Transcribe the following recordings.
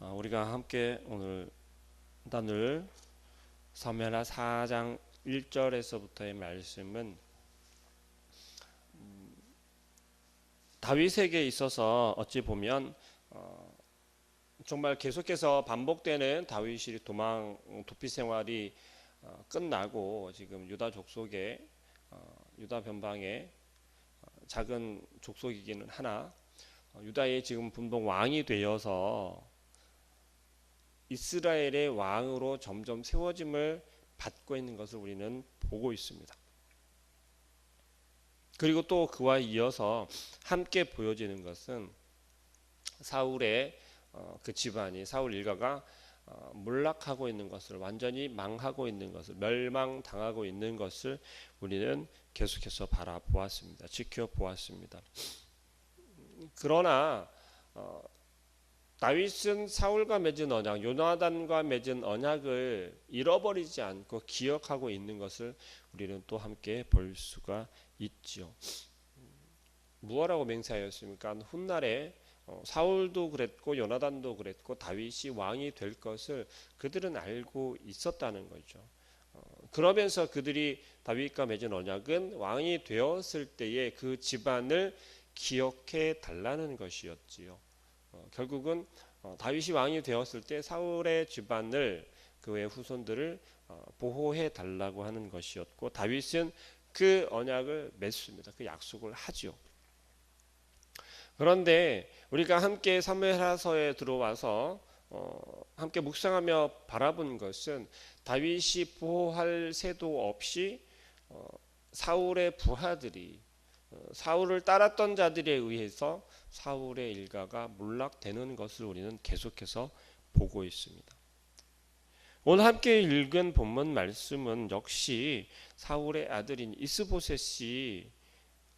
우리가 함께 오늘 나눌 사무엘하 4장 1절에서부터의 말씀은 다윗에게 있어서 어찌 보면 정말 계속해서 반복되는 다윗이 도피 생활이 끝나고 지금 유다 족속의 유다 변방의 작은 족속이기는 하나 유다의 지금 분봉 왕이 되어서 이스라엘의 왕으로 점점 세워짐을 받고 있는 것을 우리는 보고 있습니다. 그리고 또 그와 이어서 함께 보여지는 것은 사울의 그 집안이 사울 일가가 몰락하고 있는 것을, 완전히 망하고 있는 것을, 멸망당하고 있는 것을 우리는 계속해서 바라보았습니다. 지켜보았습니다. 그러나 다윗은 사울과 맺은 언약, 요나단과 맺은 언약을 잃어버리지 않고 기억하고 있는 것을 우리는 또 함께 볼 수가 있지요. 무엇라고 맹세하였습니까? 훗날에 사울도 그랬고 요나단도 그랬고 다윗이 왕이 될 것을 그들은 알고 있었다는 거죠. 그러면서 그들이 다윗과 맺은 언약은 왕이 되었을 때의 그 집안을 기억해 달라는 것이었지요. 결국은 다윗이 왕이 되었을 때 사울의 집안을, 그의 후손들을 보호해 달라고 하는 것이었고, 다윗은 그 언약을 맺습니다. 그 약속을 하죠. 그런데 우리가 함께 사무엘하서에 들어와서 함께 묵상하며 바라본 것은 다윗이 보호할 새도 없이 사울의 부하들이, 사울을 따랐던 자들에 의해서 사울의 일가가 몰락되는 것을 우리는 계속해서 보고 있습니다. 오늘 함께 읽은 본문 말씀은 역시 사울의 아들인 이스보셋이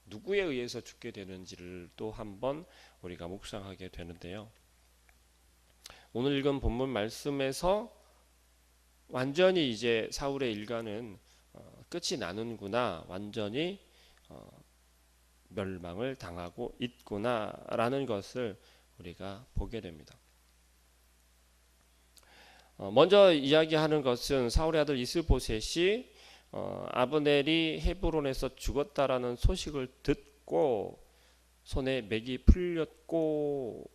누구에 의해서 죽게 되는지를 또 한번 우리가 묵상하게 되는데요. 오늘 읽은 본문 말씀에서 완전히 이제 사울의 일가는 끝이 나는구나, 완전히 멸망을 당하고 있구나라는 것을 우리가 보게 됩니다. 먼저 이야기하는 것은 사울의 아들 이스보셋이 아브넬이 헤브론에서 죽었다라는 소식을 듣고 손에 맥이 풀렸고라고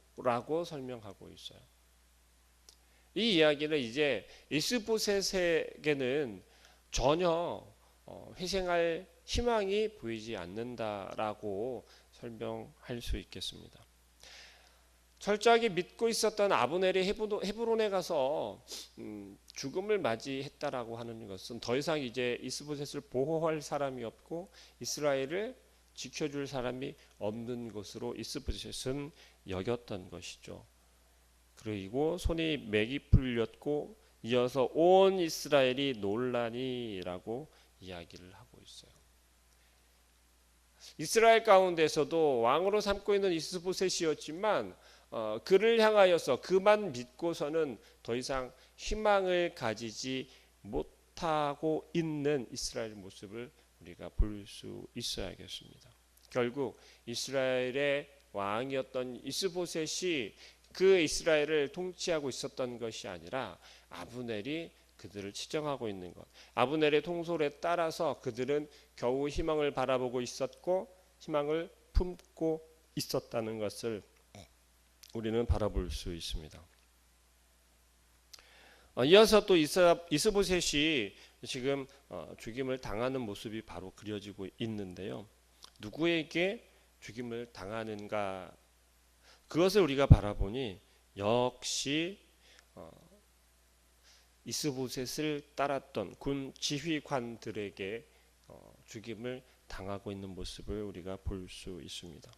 설명하고 있어요. 이 이야기는 이제 이스보셋에게는 전혀 회생할 희망이 보이지 않는다라고 설명할 수 있겠습니다. 철저하게 믿고 있었던 아브넬이 헤브론에 가서 죽음을 맞이했다라고 하는 것은 더 이상 이제 이스보셋을 보호할 사람이 없고 이스라엘을 지켜줄 사람이 없는 것으로 이스보셋은 여겼던 것이죠. 그리고 손이 맥이 풀렸고 이어서 온 이스라엘이 놀라니라고 이야기를 하고 있어요. 이스라엘 가운데서도 왕으로 삼고 있는 이스보셋이었지만 그를 향하여서 그만 믿고서는 더 이상 희망을 가지지 못하고 있는 이스라엘 모습을 우리가 볼 수 있어야겠습니다. 결국 이스라엘의 왕이었던 이스보셋이 그 이스라엘을 통치하고 있었던 것이 아니라 아브넬이 그들을 치정하고 있는 것, 아브넬의 통솔에 따라서 그들은 겨우 희망을 바라보고 있었고 희망을 품고 있었다는 것을 우리는 바라볼 수 있습니다. 이어서 또 이스보셋이 지금 죽임을 당하는 모습이 바로 그려지고 있는데요. 누구에게 죽임을 당하는가? 그것을 우리가 바라보니 역시 이스보셋을 따랐던 군 지휘관들에게 죽임을 당하고 있는 모습을 우리가 볼 수 있습니다.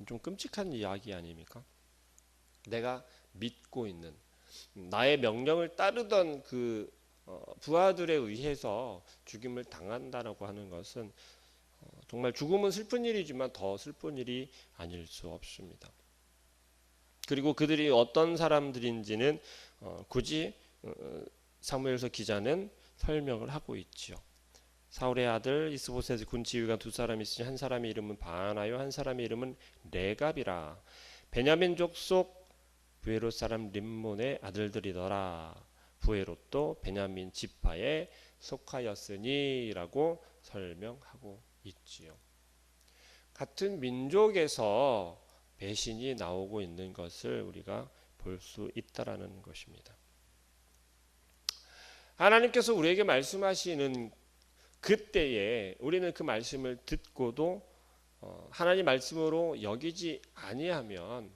좀 끔찍한 이야기 아닙니까? 내가 믿고 있는, 나의 명령을 따르던 그 부하들에 의해서 죽임을 당한다라고 하는 것은 정말 죽음은 슬픈 일이지만 더 슬픈 일이 아닐 수 없습니다. 그리고 그들이 어떤 사람들인지는 굳이 사무엘서 기자는 설명을 하고 있지요. 사울의 아들 이스보셋의 군 지휘관 두 사람이 있으니 한 사람의 이름은 바나요, 한 사람의 이름은 레갑이라. 베냐민 족속 부에롯 사람 림몬의 아들들이더라. 부에롯도 베냐민 지파에 속하였으니라고 설명하고 있지요. 같은 민족에서 배신이 나오고 있는 것을 우리가 볼 수 있다라는 것입니다. 하나님께서 우리에게 말씀하시는 그때에 우리는 그 말씀을 듣고도 하나님 말씀으로 여기지 아니하면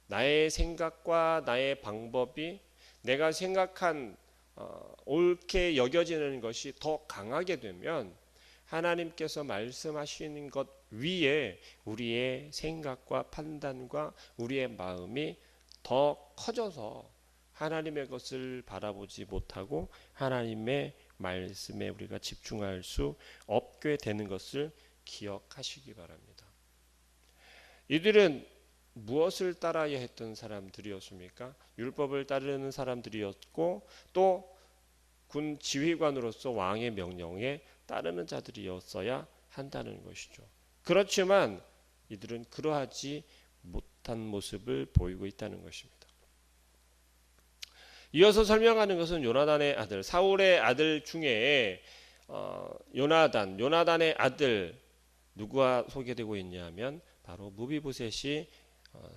나의 생각과 나의 방법이 내가 생각한 옳게 여겨지는 것이 더 강하게 되면 하나님께서 말씀하시는 것 위에 우리의 생각과 판단과 우리의 마음이 더 커져서 하나님의 것을 바라보지 못하고 하나님의 말씀에 우리가 집중할 수 없게 되는 것을 기억하시기 바랍니다. 이들은 무엇을 따라야 했던 사람들이었습니까? 율법을 따르는 사람들이었고 또 군 지휘관으로서 왕의 명령에 따르는 자들이었어야 한다는 것이죠. 그렇지만 이들은 그러하지 못한 모습을 보이고 있다는 것입니다. 이어서 설명하는 것은 요나단의 아들, 사울의 아들 중에 요나단의 아들 누구가 소개되고 있냐면 바로 무비보셋이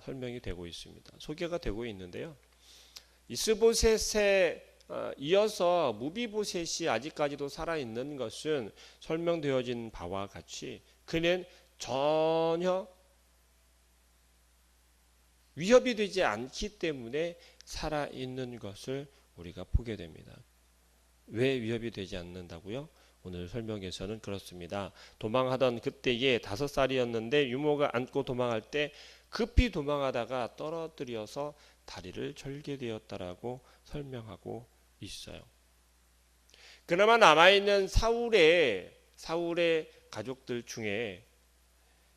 설명이 되고 있습니다. 소개가 되고 있는데요. 이스보셋에 이어서 무비보셋이 아직까지도 살아있는 것은 설명되어진 바와 같이 그는 전혀 위협이 되지 않기 때문에 살아있는 것을 우리가 보게 됩니다. 왜 위협이 되지 않는다고요? 오늘 설명에서는 그렇습니다. 도망하던 그때에 5살이었는데 유모가 안고 도망할 때 급히 도망하다가 떨어뜨려서 다리를 절게 되었다라고 설명하고 있어요. 그나마 남아있는 사울의 가족들 중에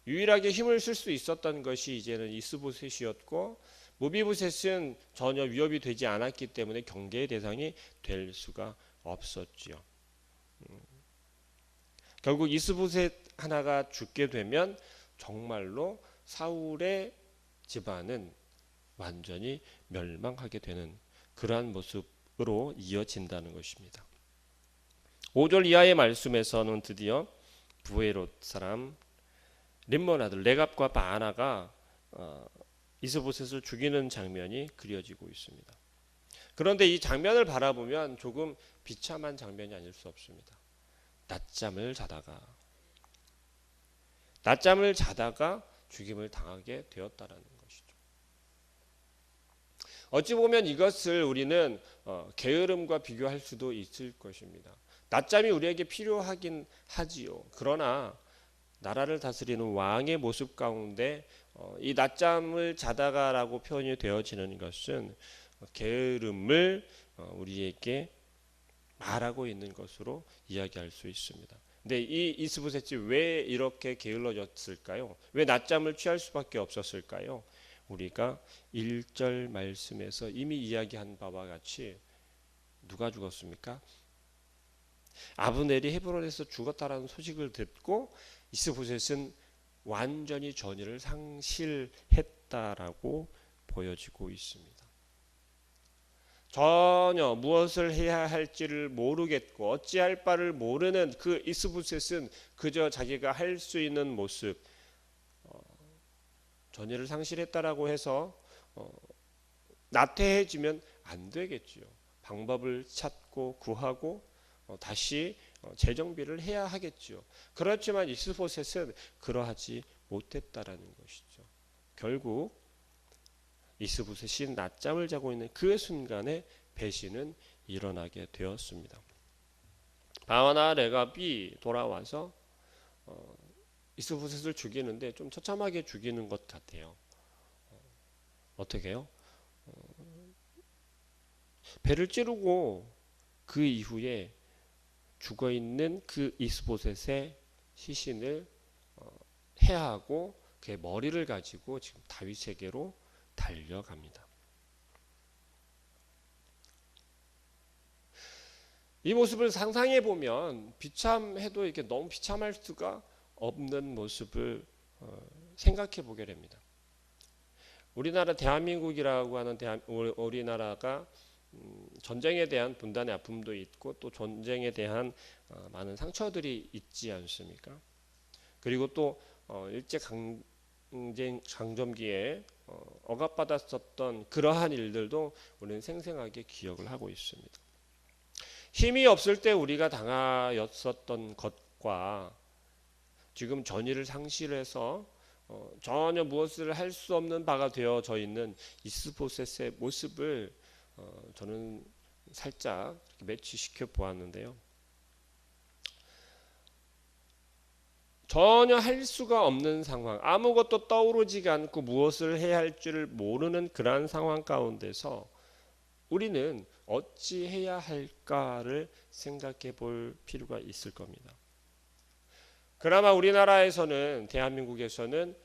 유일하게 힘을 쓸 수 있었던 것이 이제는 이스보셋이었고 무비보셋은 전혀 위협이 되지 않았기 때문에 경계의 대상이 될 수가 없었지요. 결국 이스보셋 하나가 죽게 되면 정말로 사울의 집안은 완전히 멸망하게 되는 그러한 모습으로 이어진다는 것입니다. 5절 이하의 말씀에서는 드디어 부에롯 사람 림몬 아들 레갑과 바나가 이스보셋을 죽이는 장면이 그려지고 있습니다. 그런데 이 장면을 바라보면 조금 비참한 장면이 아닐 수 없습니다. 낮잠을 자다가 죽임을 당하게 되었다라는 것이죠. 어찌 보면 이것을 우리는 게으름과 비교할 수도 있을 것입니다. 낮잠이 우리에게 필요하긴 하지요. 그러나 나라를 다스리는 왕의 모습 가운데 이 낮잠을 자다가라고 표현이 되어지는 것은 게으름을 우리에게 말하고 있는 것으로 이야기할 수 있습니다. 근데 이 이스보셋이 왜 이렇게 게을러졌을까요? 왜 낮잠을 취할 수밖에 없었을까요? 우리가 1절 말씀에서 이미 이야기한 바와 같이 누가 죽었습니까? 아브넬이 헤브론에서 죽었다라는 소식을 듣고 이스보셋은 완전히 전의를 상실했다라고 보여지고 있습니다. 전혀 무엇을 해야 할지를 모르겠고 어찌할 바를 모르는 그 이스보셋은 그저 자기가 할 수 있는 모습, 전의를 상실했다라고 해서 나태해지면 안 되겠지요. 방법을 찾고 구하고 다시 재정비를 해야 하겠죠. 그렇지만 이스보셋은 그러하지 못했다라는 것이죠. 결국 이스보셋이 낮잠을 자고 있는 그 순간에 배신은 일어나게 되었습니다. 바나나 레갑이 돌아와서 이스보셋을 죽이는데 좀 처참하게 죽이는 것 같아요. 어떻게 해요? 배를 찌르고 그 이후에 죽어있는 그 이스보셋의 시신을 해하고 그의 머리를 가지고 지금 다윗에게로 달려갑니다. 이 모습을 상상해 보면 비참해도 이렇게 너무 비참할 수가 없는 모습을 생각해 보게 됩니다. 우리나라 대한민국이라고 하는 우리나라가 전쟁에 대한 분단의 아픔도 있고 또 전쟁에 대한 많은 상처들이 있지 않습니까? 그리고 또 일제 강점기에 억압받았었던 그러한 일들도 우리는 생생하게 기억을 하고 있습니다. 힘이 없을 때 우리가 당하였었던 것과 지금 전의를 상실해서 전혀 무엇을 할 수 없는 바가 되어져 있는 이스보셋의 모습을 저는 살짝 매치시켜 보았는데요. 전혀 할 수가 없는 상황, 아무것도 떠오르지가 않고 무엇을 해야 할 줄 모르는 그러한 상황 가운데서 우리는 어찌 해야 할까를 생각해 볼 필요가 있을 겁니다. 그나마 우리나라에서는, 대한민국에서는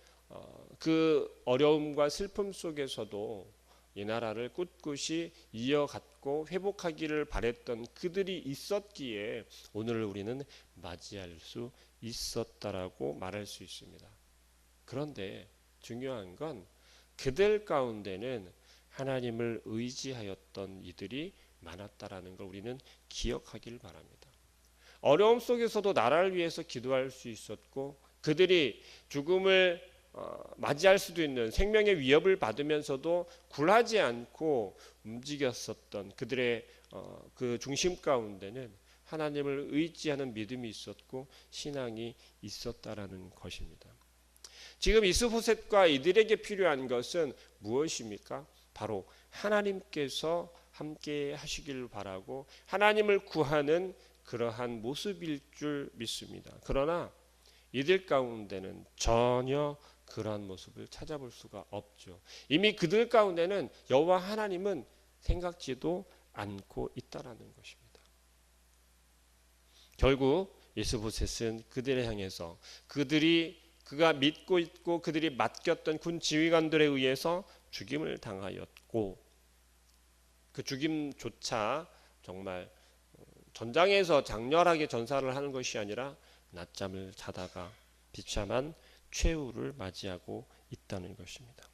그 어려움과 슬픔 속에서도 이 나라를 꿋꿋이 이어갔고 회복하기를 바랬던 그들이 있었기에 오늘 우리는 맞이할 수 있었다라고 말할 수 있습니다. 그런데 중요한 건 그들 가운데는 하나님을 의지하였던 이들이 많았다라는 걸 우리는 기억하길 바랍니다. 어려움 속에서도 나라를 위해서 기도할 수 있었고 그들이 죽음을 맞이할 수도 있는 생명의 위협을 받으면서도 굴하지 않고 움직였었던 그들의 그 중심 가운데는 하나님을 의지하는 믿음이 있었고 신앙이 있었다라는 것입니다. 지금 이스보셋과 이들에게 필요한 것은 무엇입니까? 바로 하나님께서 함께 하시길 바라고 하나님을 구하는 그러한 모습일 줄 믿습니다. 그러나 이들 가운데는 전혀 그러한 모습을 찾아볼 수가 없죠. 이미 그들 가운데는 여호와 하나님은 생각지도 않고 있다라는 것입니다. 결국 이스보셋은 그들을 향해서 그가 믿고 있고 그들이 맡겼던 군 지휘관들에 의해서 죽임을 당하였고 그 죽임조차 정말 전장에서 장렬하게 전사를 하는 것이 아니라 낮잠을 자다가 비참한 최후를 맞이하고 있다는 것입니다.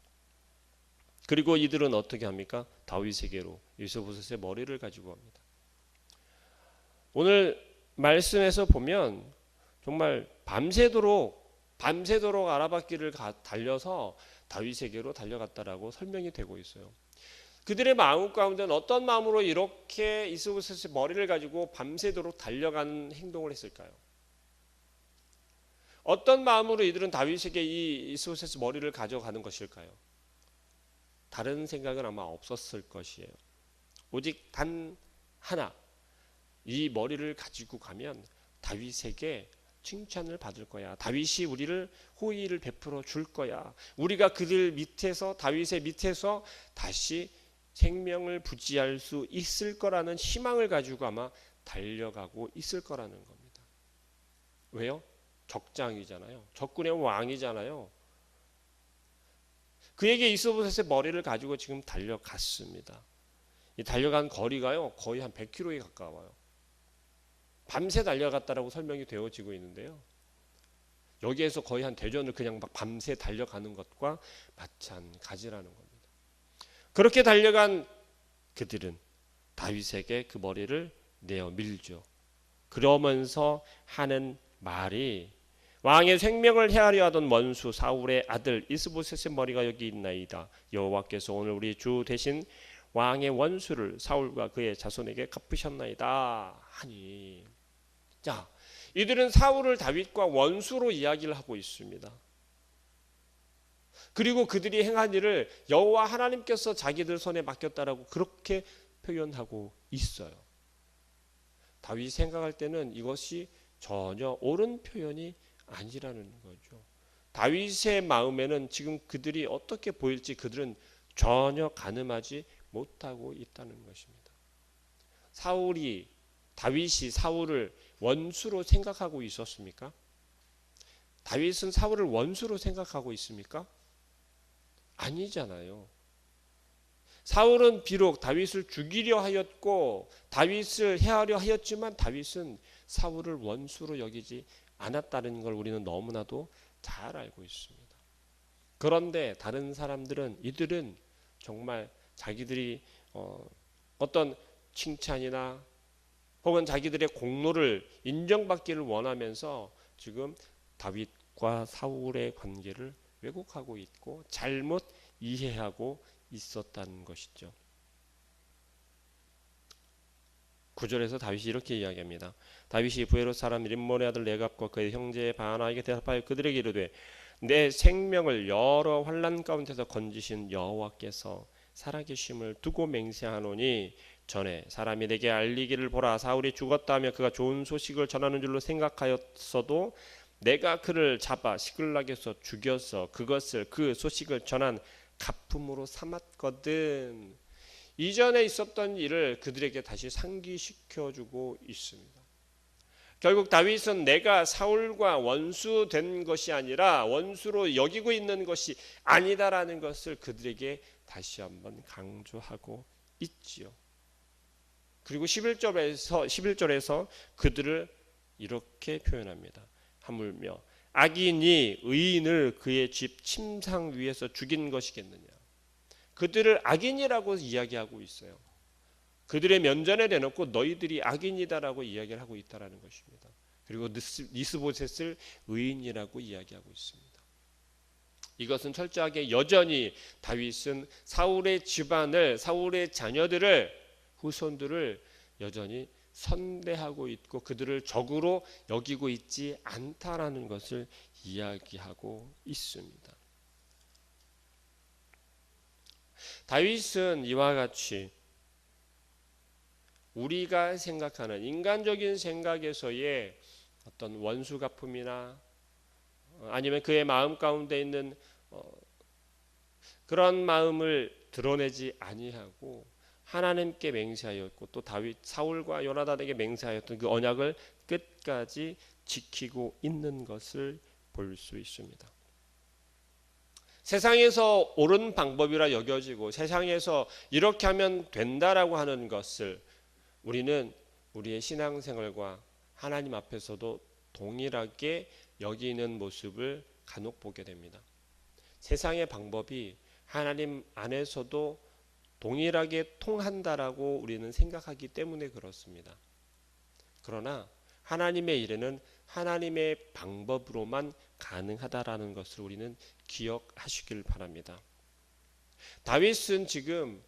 그리고 이들은 어떻게 합니까? 다윗에게로 이스보셋의 머리를 가지고 옵니다. 오늘 말씀에서 보면 정말 밤새도록 아라밧길을 달려서 다윗에게로 달려갔다라고 설명이 되고 있어요. 그들의 마음 가운데는 어떤 마음으로 이렇게 이스보셋의 머리를 가지고 밤새도록 달려가는 행동을 했을까요? 어떤 마음으로 이들은 다윗에게 이 이스보셋의 머리를 가져가는 것일까요? 다른 생각은 아마 없었을 것이에요. 오직 단 하나, 이 머리를 가지고 가면 다윗에게 칭찬을 받을 거야. 다윗이 우리를 호의를 베풀어 줄 거야. 우리가 그들 밑에서, 다윗의 밑에서 다시 생명을 부지할 수 있을 거라는 희망을 가지고 아마 달려가고 있을 거라는 겁니다. 왜요? 적장이잖아요. 적군의 왕이잖아요. 그에게 이스보셋의 머리를 가지고 지금 달려갔습니다. 이 달려간 거리가요 거의 한 100km에 가까워요. 밤새 달려갔다라고 설명이 되어지고 있는데요. 여기에서 거의 한 대전을 그냥 막 밤새 달려가는 것과 마찬가지라는 겁니다. 그렇게 달려간 그들은 다윗에게 그 머리를 내어 밀죠. 그러면서 하는 말이 왕의 생명을 해하려 하던 원수 사울의 아들 이스보셋의 머리가 여기 있나이다. 여호와께서 오늘 우리 주 대신 왕의 원수를 사울과 그의 자손에게 갚으셨나이다 하니. 자, 이들은 사울을 다윗과 원수로 이야기를 하고 있습니다. 그리고 그들이 행한 일을 여호와 하나님께서 자기들 손에 맡겼다라고 그렇게 표현하고 있어요. 다윗이 생각할 때는 이것이 전혀 옳은 표현이 아니라는 거죠. 다윗의 마음에는 지금 그들이 어떻게 보일지 그들은 전혀 가늠하지 못하고 있다는 것입니다. 다윗이 사울을 원수로 생각하고 있었습니까? 다윗은 사울을 원수로 생각하고 있습니까? 아니잖아요. 사울은 비록 다윗을 죽이려 하였고 다윗을 해하려 하였지만 다윗은 사울을 원수로 여기지 않았다는 걸 우리는 너무나도 잘 알고 있습니다. 그런데 다른 사람들은 이들은 정말 자기들이 어떤 칭찬이나 혹은 자기들의 공로를 인정받기를 원하면서 지금 다윗과 사울의 관계를 왜곡하고 있고 잘못 이해하고 있었다는 것이죠. 9절에서 다윗이 이렇게 이야기합니다. 다윗이 부에롯 사람 림몬의 아들 레갑과 그의 형제 바나에게 대답하여 그들에게 이르되 내 생명을 여러 환난 가운데서 건지신 여호와께서 살아계심을 두고 맹세하노니 전에 사람이 내게 알리기를 보라 사울이 죽었다며 그가 좋은 소식을 전하는 줄로 생각하였어도 내가 그를 잡아 시글락에서 죽여서 그것을 그 소식을 전한 가품으로 삼았거든. 이전에 있었던 일을 그들에게 다시 상기시켜주고 있습니다. 결국 다윗은 내가 사울과 원수된 것이 아니라 원수로 여기고 있는 것이 아니다라는 것을 그들에게 다시 한번 강조하고 있지요. 그리고 11절에서 그들을 이렇게 표현합니다. 하물며 악인이 의인을 그의 집 침상 위에서 죽인 것이겠느냐. 그들을 악인이라고 이야기하고 있어요. 그들의 면전에 내놓고 너희들이 악인이다라고 이야기를 하고 있다라는 것입니다. 그리고 니스보셋을 의인이라고 이야기하고 있습니다. 이것은 철저하게 여전히 다윗은 사울의 집안을 사울의 자녀들을 후손들을 여전히 선대하고 있고 그들을 적으로 여기고 있지 않다라는 것을 이야기하고 있습니다. 다윗은 이와 같이 우리가 생각하는 인간적인 생각에서의 어떤 원수 갚음이나 아니면 그의 마음 가운데 있는 그런 마음을 드러내지 아니하고 하나님께 맹세하였고 또 다윗 사울과 요나단에게 맹세하였던 그 언약을 끝까지 지키고 있는 것을 볼 수 있습니다. 세상에서 옳은 방법이라 여겨지고 세상에서 이렇게 하면 된다라고 하는 것을 우리는 우리의 신앙생활과 하나님 앞에서도 동일하게 여기는 모습을 간혹 보게 됩니다. 세상의 방법이 하나님 안에서도 동일하게 통한다라고 우리는 생각하기 때문에 그렇습니다. 그러나 하나님의 일에는 하나님의 방법으로만 가능하다라는 것을 우리는 기억하시길 바랍니다. 다윗은 지금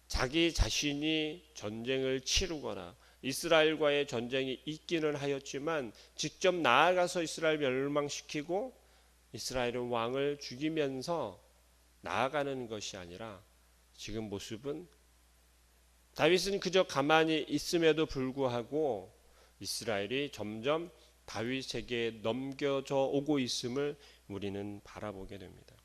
자기 자신이 전쟁을 치르거나 이스라엘과의 전쟁이 있기는 하였지만 직접 나아가서 이스라엘 멸망시키고 이스라엘의 왕을 죽이면서 나아가는 것이 아니라 지금 모습은 다윗은 그저 가만히 있음에도 불구하고 이스라엘이 점점 다윗에게 넘겨져 오고 있음을 우리는 바라보게 됩니다.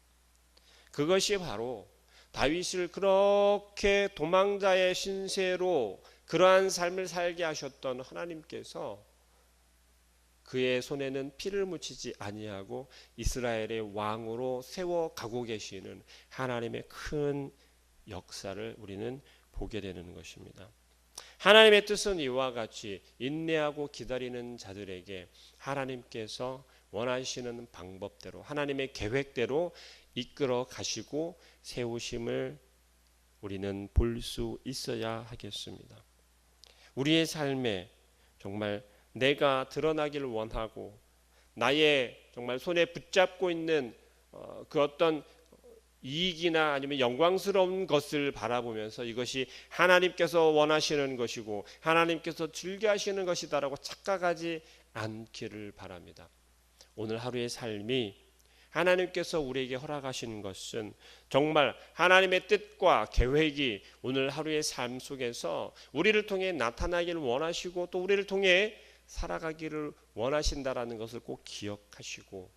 그것이 바로 다윗을 그렇게 도망자의 신세로 그러한 삶을 살게 하셨던 하나님께서 그의 손에는 피를 묻히지 아니하고 이스라엘의 왕으로 세워가고 계시는 하나님의 큰 역사를 우리는 보게 되는 것입니다. 하나님의 뜻은 이와 같이 인내하고 기다리는 자들에게 하나님께서 원하시는 방법대로 하나님의 계획대로 이끌어 가시고 세우심을 우리는 볼 수 있어야 하겠습니다. 우리의 삶에 정말 내가 드러나기를 원하고 나의 정말 손에 붙잡고 있는 그 어떤 이익이나 아니면 영광스러운 것을 바라보면서 이것이 하나님께서 원하시는 것이고 하나님께서 즐겨하시는 것이다라고 착각하지 않기를 바랍니다. 오늘 하루의 삶이 하나님께서 우리에게 허락하시는 것은 정말 하나님의 뜻과 계획이 오늘 하루의 삶 속에서 우리를 통해 나타나기를 원하시고 또 우리를 통해 살아가기를 원하신다라는 것을 꼭 기억하시고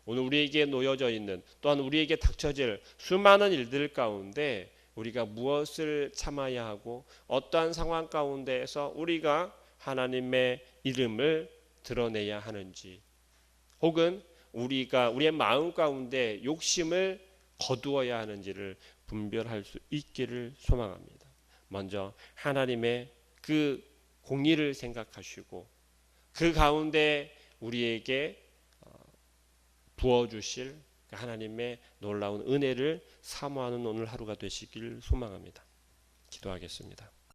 오늘 우리에게 놓여져 있는 또한 우리에게 닥쳐질 수많은 일들 가운데 우리가 무엇을 참아야 하고 어떠한 상황 가운데에서 우리가 하나님의 이름을 드러내야 하는지 혹은 우리가 우리의 마음 가운데 욕심을 거두어야 하는지를 분별할 수 있기를 소망합니다. 먼저 하나님의 그 공의를 생각하시고 그 가운데 우리에게 부어주실 하나님의 놀라운 은혜를 사모하는 오늘 하루가 되시길 소망합니다. 기도하겠습니다.